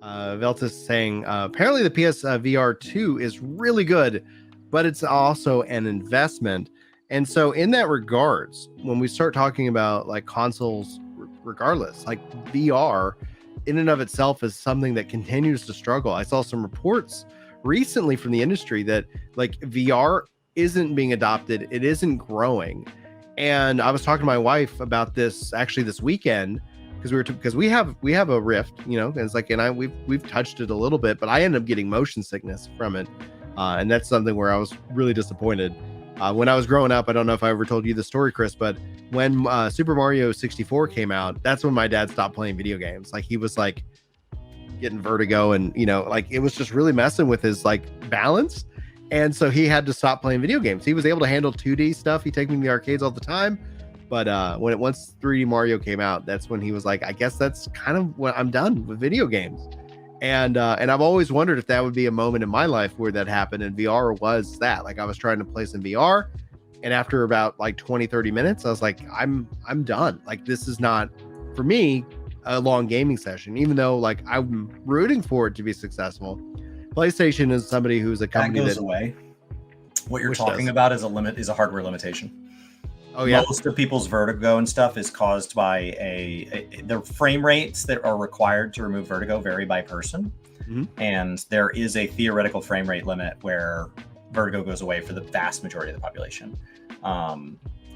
Veltis saying apparently the PSVR2 is really good, but it's also an investment. And so, in that regards, when we start talking about like consoles, regardless, like VR in and of itself is something that continues to struggle. I saw some reports recently from the industry that like VR isn't being adopted, it isn't growing. And I was talking to my wife about this actually this weekend because we have a Rift, and it's like, and we've touched it a little bit, but I ended up getting motion sickness from it, and that's something where I was really disappointed. When I was growing up, I don't know if I ever told you the story, Chris, but when Super Mario 64 came out, that's when my dad stopped playing video games. Like he was like getting vertigo, and like it was just really messing with his like balance, and so he had to stop playing video games. He was able to handle 2D stuff. He'd take me to the arcades all the time. But once 3D Mario came out, that's when he was like, I guess that's kind of what I'm done with video games. And I've always wondered if that would be a moment in my life where that happened, and VR was that. Like I was trying to play some VR, and after about like 20-30 minutes, I was like, I'm done. Like this is not for me a long gaming session, even though like I'm rooting for it to be successful. PlayStation is somebody who's a company that goes away. What you're talking about is a hardware limitation. Oh yeah. Most of people's vertigo and stuff is caused by the frame rates that are required to remove vertigo vary by person. Mm-hmm. And there is a theoretical frame rate limit where vertigo goes away for the vast majority of the population.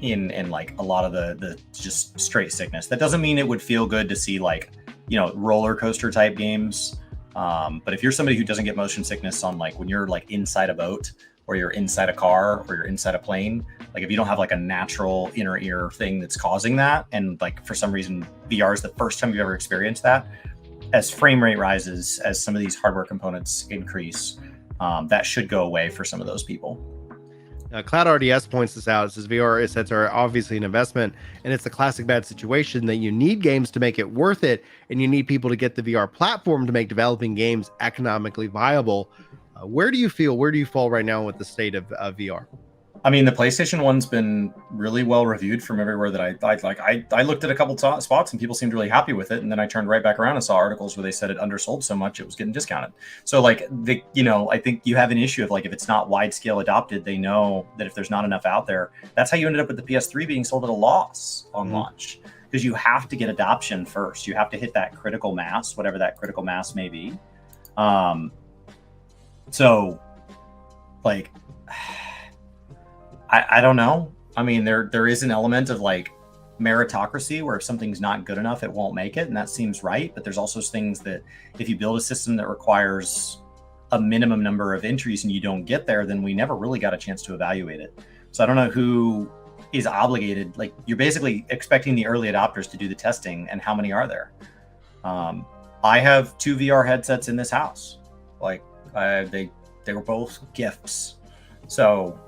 In like a lot of the just straight sickness. That doesn't mean it would feel good to see like, roller coaster type games. But if you're somebody who doesn't get motion sickness on like when you're like inside a boat, or you're inside a car, or you're inside a plane, like if you don't have like a natural inner ear thing that's causing that, and like for some reason VR is the first time you've ever experienced that, as frame rate rises, as some of these hardware components increase, that should go away for some of those people. Cloud RDS points this out. It says VR headsets are obviously an investment, and it's a classic bad situation that you need games to make it worth it, and you need people to get the VR platform to make developing games economically viable. Where do you fall right now with the state of VR? I mean, the PlayStation one's been really well reviewed from everywhere that I looked at a couple spots and people seemed really happy with it. And then I turned right back around and saw articles where they said it undersold so much it was getting discounted. So like I think you have an issue of like, if it's not wide scale adopted, they know that if there's not enough out there, that's how you ended up with the PS3 being sold at a loss on launch, because you have to get adoption first. You have to hit that critical mass, whatever that critical mass may be. So like, I don't know. I mean, there is an element of like meritocracy where if something's not good enough, it won't make it. And that seems right. But there's also things that if you build a system that requires a minimum number of entries and you don't get there, then we never really got a chance to evaluate it. So I don't know who is obligated. Like you're basically expecting the early adopters to do the testing, and how many are there? I have 2 VR headsets in this house. Like they were both gifts. So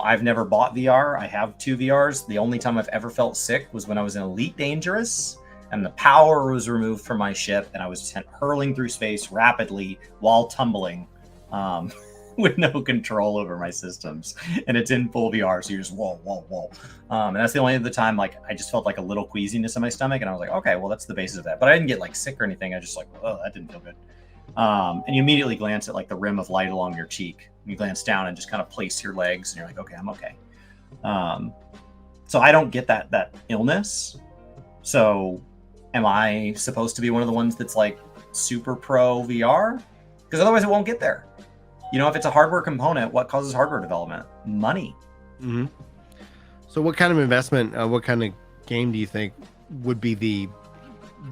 I've never bought VR. I have 2 VRs. The only time I've ever felt sick was when I was in Elite Dangerous and the power was removed from my ship and I was hurling through space rapidly while tumbling with no control over my systems. And it's in full VR, so you're just whoa. And that's the only other time like I just felt like a little queasiness in my stomach, and I was like, okay, well, that's the basis of that. But I didn't get like sick or anything. I just like, oh, that didn't feel good. And you immediately glance at like the rim of light along your cheek. You glance down and just kind of place your legs, and you're like, okay, I'm okay. So I don't get that illness. So am I supposed to be one of the ones that's like super pro VR? Because otherwise it won't get there. If it's a hardware component, what causes hardware development? Money. Mm-hmm. So what kind of investment, what kind of game do you think would be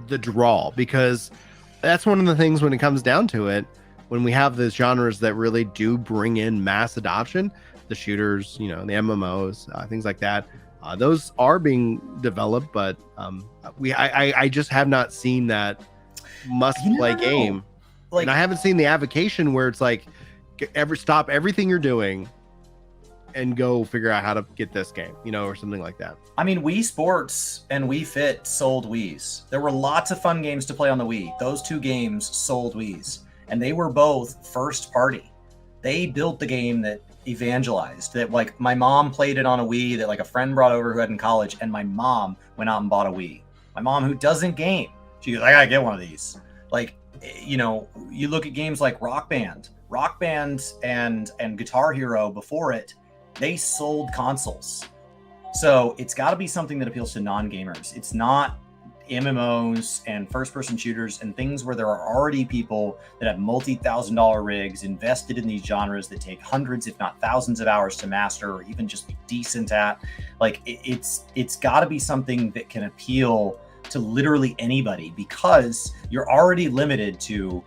the draw? Because that's one of the things when it comes down to it, when we have those genres that really do bring in mass adoption, the shooters, the MMOs, things like that, those are being developed, but I just have not seen that must-play game. Like, and I haven't seen the avocation where it's like, stop everything you're doing and go figure out how to get this game, or something like that. I mean, Wii Sports and Wii Fit sold Wiis. There were lots of fun games to play on the Wii. Those 2 games sold Wiis. And they were both first party. They built the game that evangelized, that like my mom played it on a Wii that like a friend brought over who had in college, and my mom went out and bought a Wii. My mom, who doesn't game, she goes, I gotta get one of these. Like you know, you look at games like Rock Band and Guitar Hero before it, they sold consoles. So it's got to be something that appeals to non-gamers. It's not MMOs and first-person shooters and things where there are already people that have multi-thousand-dollar rigs invested in these genres that take hundreds, if not thousands, of hours to master or even just be decent at. Like it's got to be something that can appeal to literally anybody, because you're already limited to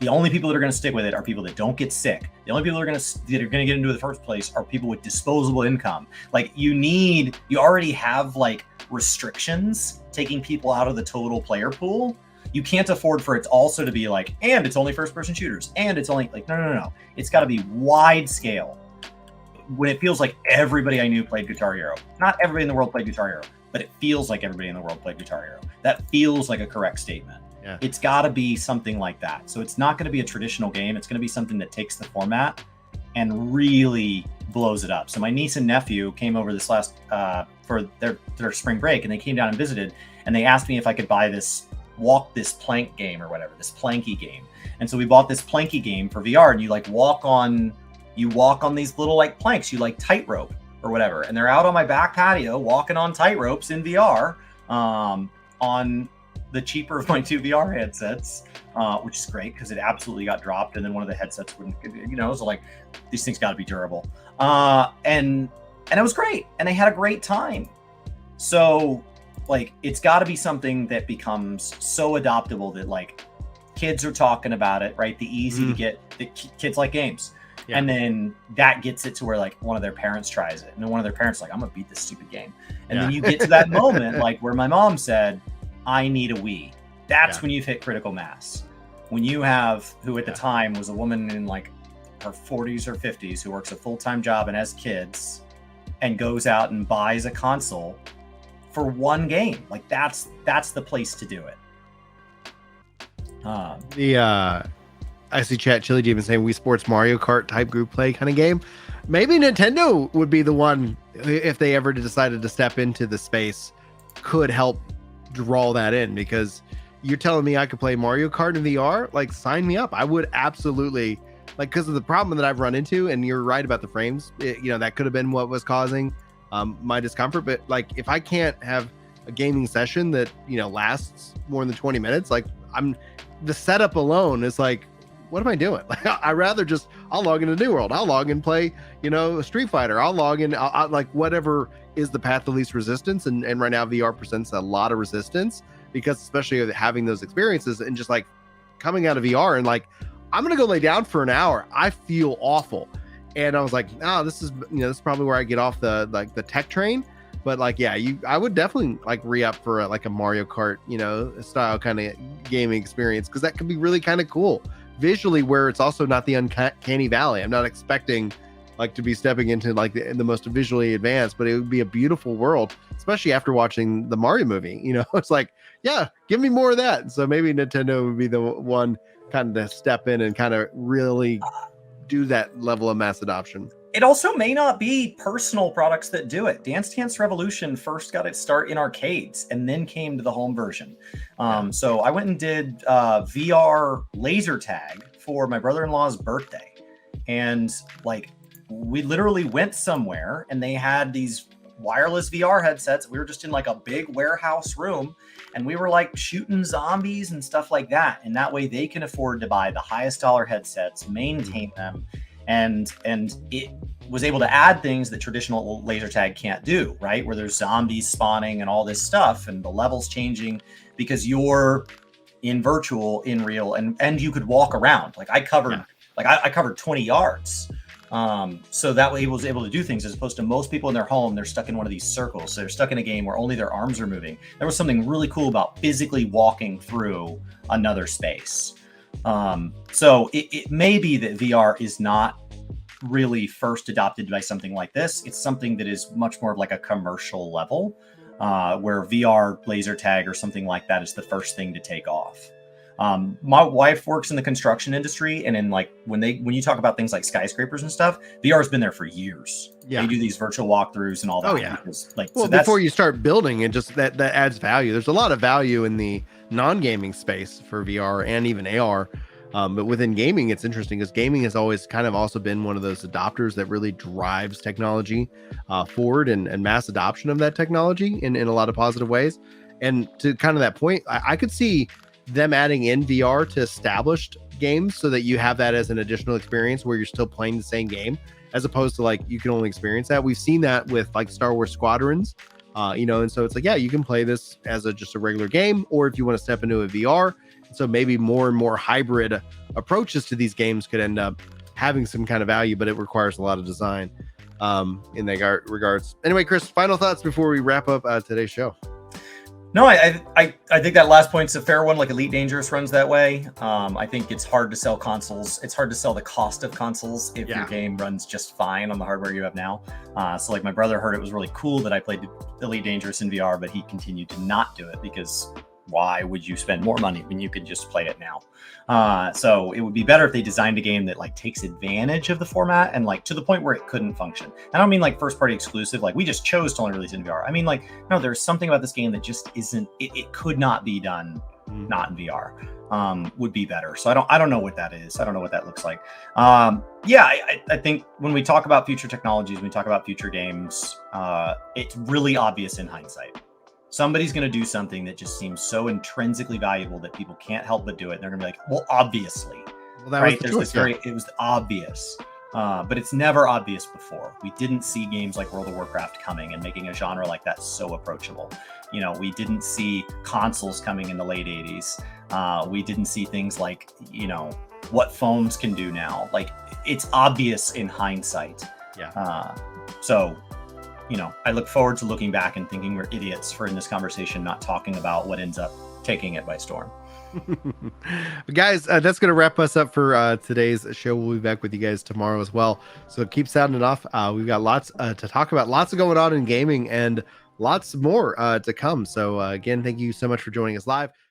the only people that are going to stick with it are people that don't get sick. The only people that are going to get into it in the first place are people with disposable income. Like you already have like restrictions taking people out of the total player pool. You can't afford for it also to be like, and it's only first person shooters, and it's only like, no. It's got to be wide scale. When it feels like everybody I knew played Guitar Hero, not everybody in the world played Guitar Hero, but it feels like everybody in the world played Guitar Hero. That feels like a correct statement. Yeah. It's got to be something like that. So it's not going to be a traditional game. It's going to be something that takes the format and really blows it up. So my niece and nephew came over this last for their spring break, and they came down and visited, and they asked me if I could buy this plank game or whatever, this planky game. And so we bought this planky game for VR, and you walk on these little like planks, you like tightrope or whatever, and they're out on my back patio walking on tightropes in VR on the cheaper of my two VR headsets, which is great because it absolutely got dropped, and then one of the headsets wouldn't, so like these things got to be durable, and it was great, and they had a great time. So like it's got to be something that becomes so adoptable that like kids are talking about it, right? The easy to get, the kids like games. Yeah. And then that gets it to where like one of their parents tries it, and then one of their parents like, I'm gonna beat this stupid game, and then you get to that moment like where my mom said, I need a Wii. That's when you've hit critical mass. When you have, who at the time was a woman in like her 40s or 50s who works a full-time job and has kids and goes out and buys a console for one game. Like that's the place to do it. I see chat Chili Demon saying Wii Sports Mario Kart type group play kind of game. Maybe Nintendo would be the one, if they ever decided to step into the space, could help draw that in, because you're telling me I could play Mario Kart in VR? Like, sign me up. I would absolutely, like, because of the problem that I've run into, and you're right about the frames, that could have been what was causing my discomfort. But like, if I can't have a gaming session that lasts more than 20 minutes, like the setup alone is like, what am I doing? Like, I'll log into New World, I'll log in, play Street Fighter, I'll log in, I'll like whatever is the path of least resistance, and right now VR presents a lot of resistance, because especially having those experiences and just like coming out of VR and like, I'm gonna go lay down for an hour, I feel awful. And I was like, this is this is probably where I get off the tech train. But like, I would definitely like re-up for like a Mario Kart style kind of gaming experience, because that could be really kind of cool visually, where it's also not the uncanny valley. I'm not expecting like to be stepping into like the most visually advanced, but it would be a beautiful world, especially after watching the Mario movie. It's like, give me more of that. So maybe Nintendo would be the one kind of to step in and kind of really do that level of mass adoption. It also may not be personal products that do it. Dance Dance Revolution first got its start in arcades and then came to the home version. So I went and did VR laser tag for my brother-in-law's birthday. And like, we literally went somewhere and they had these wireless VR headsets. We were just in like a big warehouse room, and we were like shooting zombies and stuff like that. And that way they can afford to buy the highest dollar headsets, maintain them, and it was able to add things that traditional laser tag can't do, right? Where there's zombies spawning and all this stuff, and the levels changing because you're in virtual, in real, and you could walk around. Like I covered, I covered 20 yards. So that way he was able to do things, as opposed to most people in their home, they're stuck in one of these circles. So they're stuck in a game where only their arms are moving. There was something really cool about physically walking through another space. So it may be that VR is not really first adopted by something like this. It's something that is much more of like a commercial level, where VR laser tag or something like that is the first thing to take off. My wife works in the construction industry, and in like when you talk about things like skyscrapers and stuff, VR has been there for years. Yeah. They do these virtual walkthroughs and all that. Oh, yeah. Because, like, Well, so that's, before you start building, it just that adds value. There's a lot of value in the non-gaming space for VR and even AR. But within gaming, it's interesting because gaming has always kind of also been one of those adopters that really drives technology forward and mass adoption of that technology in a lot of positive ways. And to kind of that point, I could see them adding in VR to established games so that you have that as an additional experience where you're still playing the same game, as opposed to like you can only experience that. We've seen that with like Star Wars Squadrons, and so it's like, yeah, you can play this as just a regular game, or if you want to step into a VR. So maybe more and more hybrid approaches to these games could end up having some kind of value, but it requires a lot of design in that regards. Anyway, Chris, final thoughts before we wrap up today's show. No, I think that last point's a fair one. Like Elite Dangerous runs that way. I think it's hard to sell consoles. It's hard to sell the cost of consoles if your game runs just fine on the hardware you have now. So like my brother heard it was really cool that I played Elite Dangerous in VR, but he continued to not do it because why would you spend more money when you could just play it now? So it would be better if they designed a game that like takes advantage of the format and like to the point where it couldn't function. I don't mean like first party exclusive, like we just chose to only release it in VR. I mean like, no, there's something about this game that just isn't, it could not be done not in VR. Would be better. So I don't know what that is. I don't know what that looks like. I think when we talk about future technologies, when we talk about future games, it's really obvious in hindsight. Somebody's going to do something that just seems so intrinsically valuable that people can't help but do it. And they're going to be like, well, obviously, that right? Was it was obvious, but it's never obvious before. We didn't see games like World of Warcraft coming and making a genre like that so approachable. You know, we didn't see consoles coming in the late 80s. We didn't see things like, what phones can do now. Like it's obvious in hindsight. Yeah. I look forward to looking back and thinking we're idiots for in this conversation not talking about what ends up taking it by storm. Guys, that's going to wrap us up for today's show. We'll be back with you guys tomorrow as well. So keep sounding off. We've got lots to talk about, lots going on in gaming and lots more to come. So again, thank you so much for joining us live.